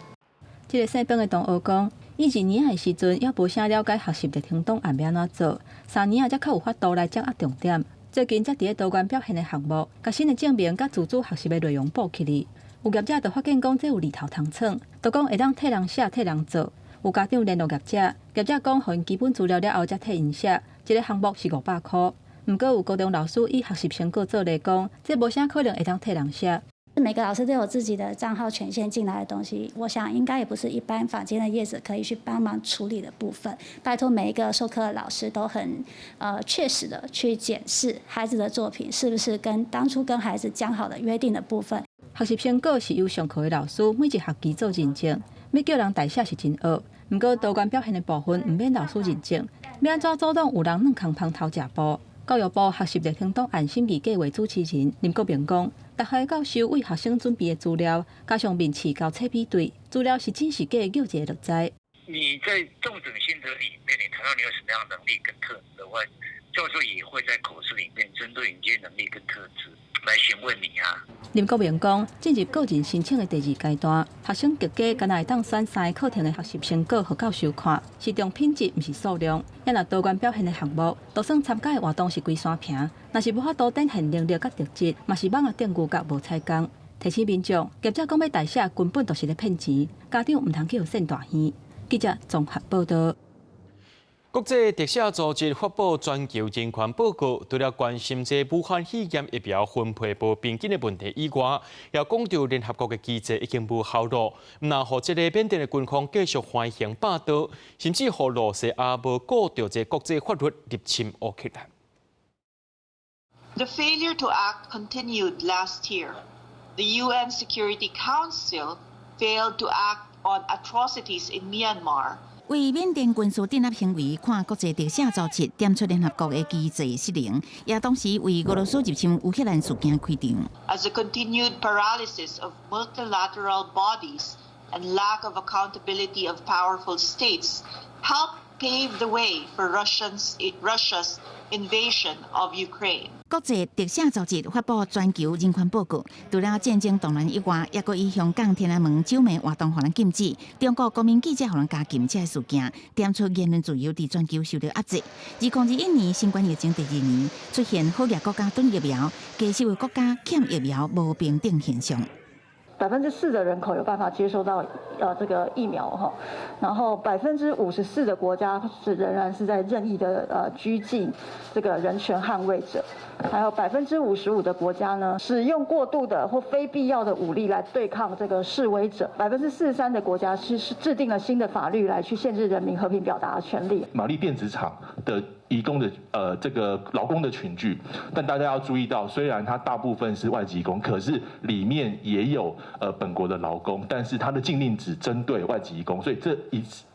这个生班的同学讲，伊2年的时阵也无啥了解学习历程档案要安怎做，3年才较有法度来掌握重点。 最近才伫咧多元表现的项目，甲新的证明甲自主学习的内容补起哩。有业者就发现讲，这有利头通闯，就讲会当替人写、替人做。有家长联络业者，业者讲，互因基本资料了后才替因写，一个项目是500块。毋过有高中老师以学习成果做例讲，这无啥可能会当替人写。 每个老师都有自己的账号权限进来的东西，我想应该也不是一般坊间的业者可以去帮忙处理的部分。拜托每一个授课的老师都很确实的去检视孩子的作品是不是跟当初跟孩子讲好的约定的部分。学习成果是由上课的老师每一学期做认证，要叫人代写是真学。不过多元表现的部分唔免老师认证，要安怎阻挡有人软空芳偷食步？教育部学习历程档案审议计划主持人林国明讲，大学教授为学生准备的资料，加上面试交叉比对，资料是真是假，有一个就知。你在重整心得里面，你谈到你有什么样的能力跟特质的话，教授也会在口试里面针对你这些能力跟特质来询问你啊。林国明讲，进入个人申请的第2阶段，学生极佳，敢若会当选3个课程的学习成果，互教授看，是重品质，毋是数量。也若多元表现的项目，就算参加的活动是规山坪，若是无法度展现能力甲特质，嘛是网络证据甲无采工。提醒民众，业者讲要代写，根本就是咧骗钱，家长毋通去互骗大耳。记者综合报道。国际特赦组织发布全球人权报告，除了关心这武汉肺炎疫苗分配无平均的问题以外，也讲到联合国的机制已经无效了，唔能让这个缅甸的军方继续横行霸道，甚至让罗西也无顾到这国际法律入侵乌克兰。The failure to act continued last year. The UN Security Council failed to act on atrocities in Myanmar. 为缅甸军事镇压行为，看国际特赦组织点出联合国的机制失灵，也同时为俄罗斯入侵乌克兰事件开场。As the continued paralysis of multilateral bodies and lack of accountability of powerful states help pave the way for Russia's invasion of Ukraine. 国际特赦组织发布全球人权报告，除了战争动乱以外，也搁以香港天安门酒媒活动互人禁止，中国公民记者互人加禁这事件，点出言论自由伫全球受到压制。2021年新冠疫情第2年，出现好业国家囤疫苗，加少的国家欠疫苗无平等现象。4%的人口有办法接受到这个疫苗哈，然后54%的国家仍然是在任意的拘禁这个人权捍卫者，还有55%的国家呢使用过度的或非必要的武力来对抗这个示威者，43%的国家是制定了新的法律来去限制人民和平表达的权利。马力电子厂的移工的这个劳工的群聚，但大家要注意到，虽然它大部分是外籍工，可是里面也有本国的劳工，但是它的禁令只针对外籍工，所以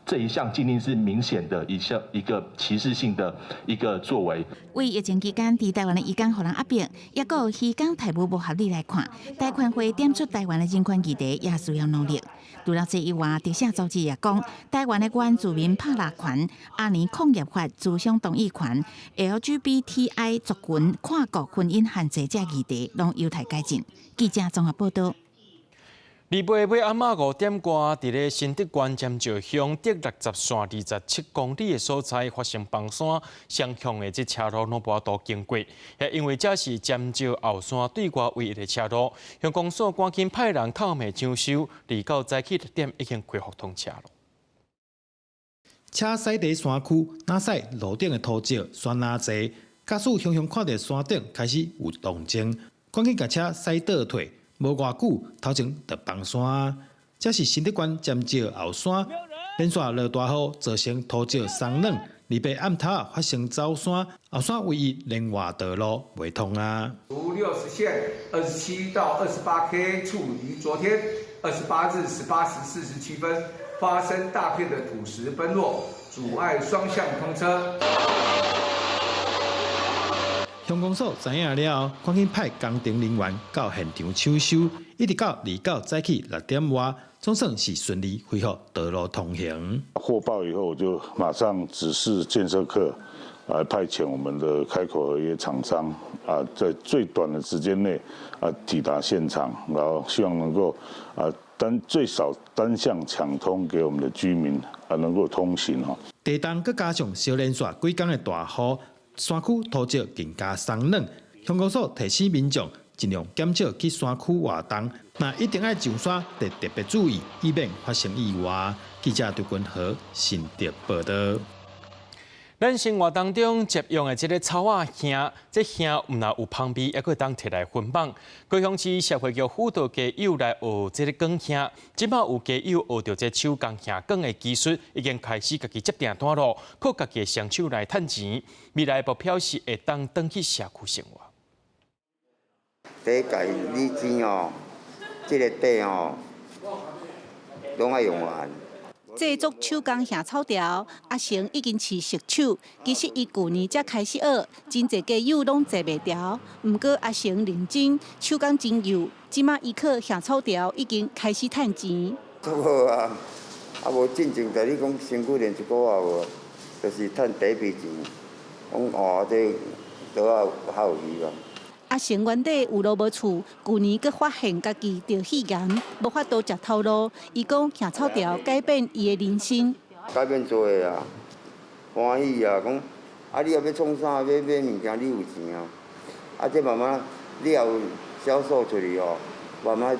这一项禁令是明显的一个歧视性的一个作为。为疫情期间伫台湾的移工互人压迫，也有移工态度不合理来看，台权会点出台湾的人权议题也需要努力。除了这以外，特赦组织也讲，台湾的原住民拍纳权、阿年控业法、自相同意权、LGBTI 族群跨国婚姻限制这议题，拢有待改进。记者综合报道。二月尾暗暝5点多，伫咧新德县尖石乡德60线27公里的所在发生崩山，双向的这车路拢无法度经过，也因为这是尖石后山对外唯一的车路，乡公所赶紧派人透明抢修，2到早起6点已经恢复通车了。车驶伫山区，哪驶路顶的土石山哪济，驾驶雄雄看到山顶开始有动静，赶紧甲车驶倒退。无偌久，头前就崩山。这是新德县尖石后山，连续落大雨，造成土石松软。2月暗头发生走山，后山唯一连外道路未通啊。如60线27到28K 处于昨天28日18时47分发生大片的土石崩落，阻碍双向通车。乡公所知影了后，赶紧派工程人员到现场抢修，一直到2到早起6点外，总算是顺利恢复道路通行。获报以后，就马上指示建设科来派遣我们的开口合约厂商在最短的时间内抵达现场，然后希望能够最少单向抢通给我们的居民能够通行哦。地动佮加上小连续几天的大雨。山区土石更加松软，乡公所提醒民众尽量减少去山区活动，那一定要上山得特别注意，以免发生意外。记者对君和新德报道。咱生活当中接用的这个草仔香，这香唔但有香味，也可以当摕来熏绑。高雄市社会局辅导家友来学这个钢香，即摆有家友学到这手工香钢的技术，已经开始家己接订单咯，靠家己双手来赚钱。未来目标是会当回去社区生活。第一届你钱哦，这个底哦，拢爱用完。制作手工下草条，阿成已经是熟手，其实伊旧年才开始学，真侪家友拢坐袂牢。毋过阿成认真，手工真有，即马伊靠下草条已经开始赚钱。足好啊！无进前在你讲身躯练1个月无，就是赚第一笔钱。讲这都较有希望。阿成原底有路无厝，旧年佮发现家己着肺炎，无法度食头路。伊讲行草条改变伊的人生。改变多个啊，欢喜啊！讲你也要创啥？要物件，你有钱啊！这慢慢你也有销售出去哦，慢慢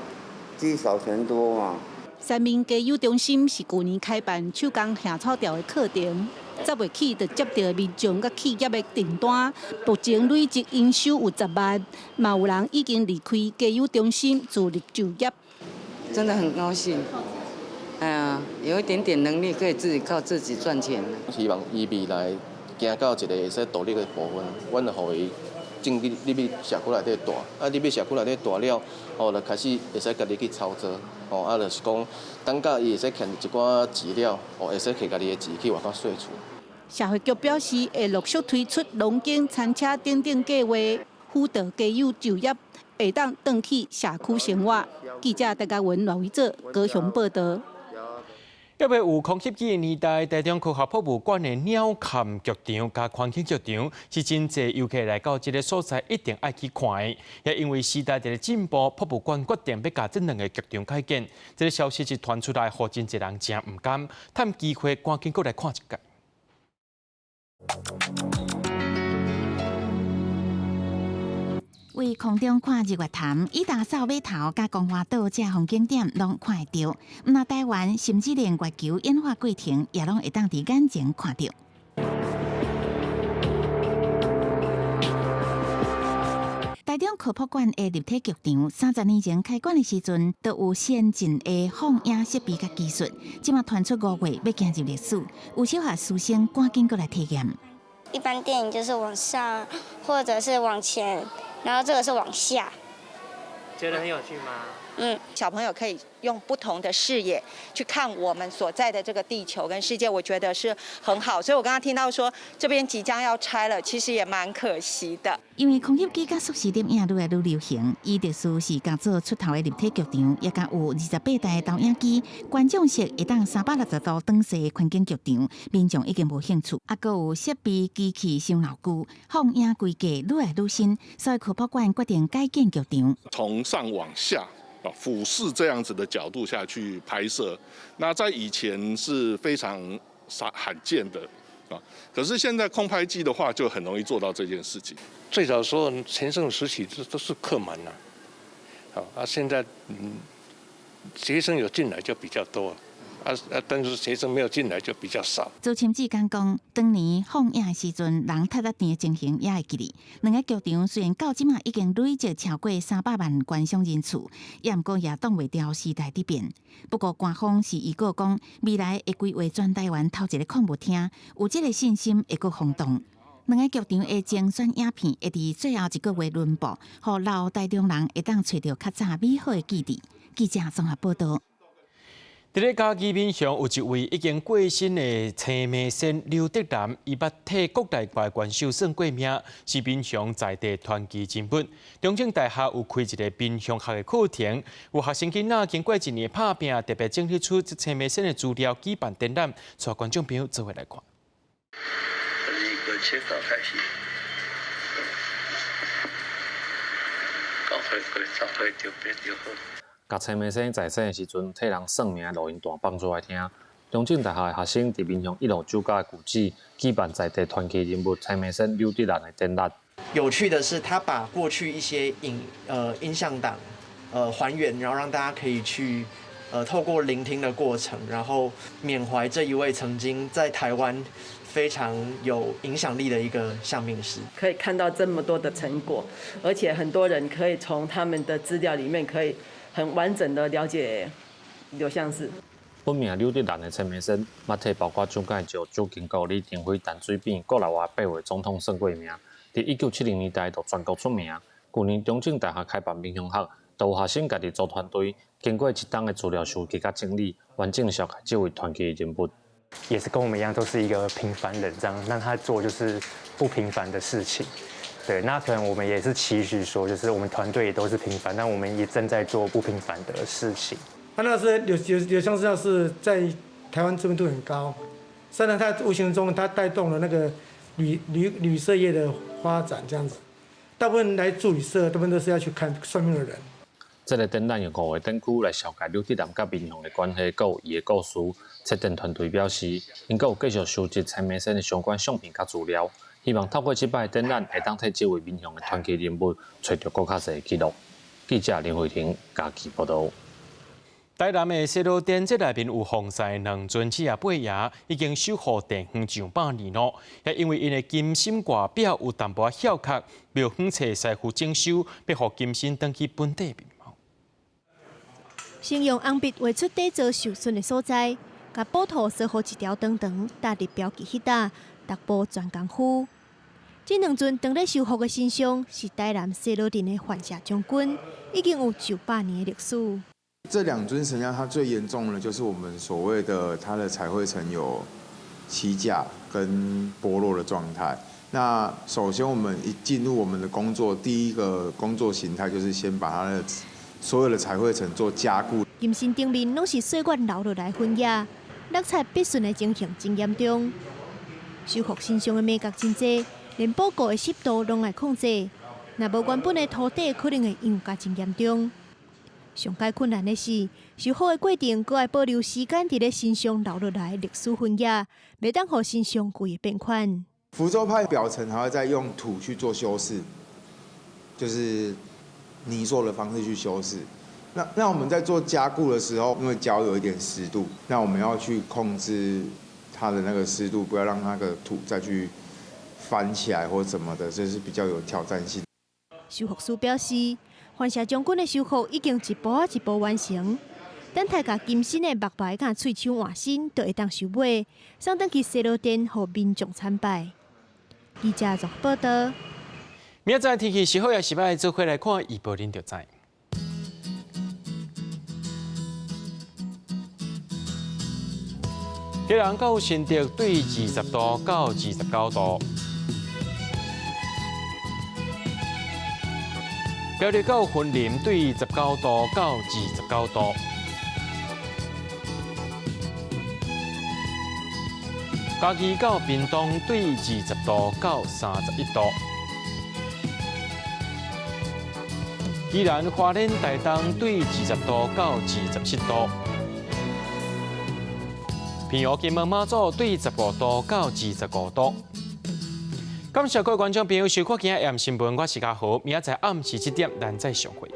积少成多嘛。三民家友中心是旧年开办手工行草条的课程。10月起，就接到民众甲企业的订单，目前累积营收有10万，嘛有人已经离开家友中心自立就业。真的很高兴，有一点点能力可以自己靠自己赚钱。希望伊未来行到一个会使独立的部分，阮就互伊进入社区内底大，入去社区内底大了，就开始会使家己去操作，就是讲，等到伊会使欠一寡钱了，会使摕家己的钱去外口税厝。社会局表示，会陆续推出农经、餐车等等计划，辅导家友就业，会当回去社区生活。记者陈嘉文、赖伟哲高雄报道。要要有空袭机的年代，台中科学博物馆的鸟瞰剧场加环境剧场是真侪游客来到这个所在一定爱去看的。也因为时代在进步，博物馆决定要把这两个剧场改建。这个消息一传出来，让真侪人真唔甘，趁机会赶紧过来看一下。为空中看日月潭、伊达扫码头、甲光华岛这风景点，拢看得到。毋那台湾，甚至连月球演化过程，也拢会当伫眼前看到。台中科博馆的立体剧场，30年前开馆的时阵，都有先进的放映设备甲技术。即马传出5月要行入历史，有小学师生赶紧过来体验。一般电影就是往上，或者是往前。然后这个是往下，觉得很有趣吗？小朋友可以用不同的视野去看我们所在的这个地球跟世界，我觉得是很好。所以我刚刚听到说这边即将要拆了，其实也蛮可惜的。因为空袭机甲缩时点影愈来愈流行，伊特殊是甲做出头的立体剧场，也甲有28台投影机，观众席会当360度转视的环境剧场，民众已经无兴趣。还有设备机器伤老旧，放映规格愈来愈新，所以科博馆决定改建剧场，从上往下。俯视这样子的角度下去拍摄，那在以前是非常罕见的啊。可是现在空拍机的话，就很容易做到这件事情。最早时候全盛时期都是客满呐，现在学生有进来就比较多。但是学生没有进来就比较少。周深志讲，当年放映的时阵，人踢得电的情形也会记哩。两个剧场虽然到即马已经累积超过300万观赏人次，也毋过也挡袂掉时代的变。不过官方是预告讲，未来会规划全台湾头一个控舞厅，有这个信心会阁轰动。两个剧场的精选影片会伫最后1个月轮播，互老台中人会当找到较早美好的记忆。记者综合报道。伫咧嘉义面上有一位已经过身的青梅县刘德南，伊捌替国内外选手算过命，是面上在地传奇人物。中正大学有开一个面上学的课程，有学生囡仔经过1年打拼，特别整理出青梅县的资料，举办展览，带观众朋友做伙来看。从一个切稿开始，搞出来插出来就变就好。甲青梅县在世的时阵，替人算命录音带放出来听。中正大学的学生伫面向一路走家的古迹，举办在地传奇人物青梅县刘德南的展览。有趣的是，他把过去一些音像档还原，然后让大家可以去透过聆听的过程，然后缅怀这一位曾经在台湾非常有影响力的一个相命师。可以看到这么多的成果，而且很多人可以从他们的资料里面可以很完整的了解刘相氏。本名刘德南的青梅县，捌替包括蒋介石、蒋经国、李登辉、陈水扁、国内外8位总统算过命。伫1970年代就全国出名。去年中正大学开办面向学，都有学生家己组团队，经过1冬的资料收集甲整理，完整小解这位传奇人物。也是跟我们一样，都是一个平凡人，这样让他做就是不平凡的事情。对，那可能我们也是期许说，就是我们团队也都是平凡，但我们也正在做不平凡的事情。他那是刘相士，是在台湾知名度很高，虽然他无形中他带动了那个旅社业的发展，这样子。大部分来住旅社，大部分都是要去看算命的人。这个展览用5个展区来小解刘德南甲民雄的关系，佮有伊的故事。策展团队表示，因佮有继续收集青梅县的相关相片甲资料，希望透过这摆展览，会当替这位民雄的传奇人物找到更较侪记录。记者林慧婷嘉义报道。台南的西路店这内面有放晒2尊七爷八爷，已经守护地方上百年咯。也因为因的金心外表有淡薄小壳，庙方找师傅整修，要互金身登去本地面貌。先用红笔画出底座受损的所在，甲宝土烧好一条长长，搭入标记迄搭，逐步全功夫。这2尊当咧修复的神像是台南西路店的范社将军，已经有900年的历史。这2尊神像，它最严重的就是我们所谓的它的彩绘层有起甲跟剥落的状态。那首先我们一进入我们的工作，第一个工作形态就是先把它的所有的彩绘层做加固。金身顶面拢是岁月流落来痕迹，落菜必顺的情形真严重。修复新乡的美角真济，连报告的湿度拢爱控制。若无原本的土地，可能会影响真严重。上界困难的是，修复的过程阁爱保留时间，伫咧新乡留落来历史痕迹，袂当互新乡规个变款。福州派表层还要再用土去做修饰，就是泥塑的方式去修饰。那我们在做加固的时候，因为胶有一点湿度，那我们要去控制它的那个湿度，不要让那个土再去翻起来或什么的，这是比较有挑战性。修复师表示，番社将军的修复已经一步仔一步完成，等待甲金身的木牌甲喙手换新，就会当收尾，送登去西路殿，互民众参拜。记者综合报道。明仔载天气是好也是歹，做回来看预报您就知。宜兰到新竹对20度到29度。苗栗到云林对19度到29度，嘉义到屏东对20度到31度，宜兰花莲台东对20度到27度，平湖金门马祖对15度到25度。感谢各位观众朋友收看今日AM新闻，我是嘉豪，明仔载暗时7点咱再相会。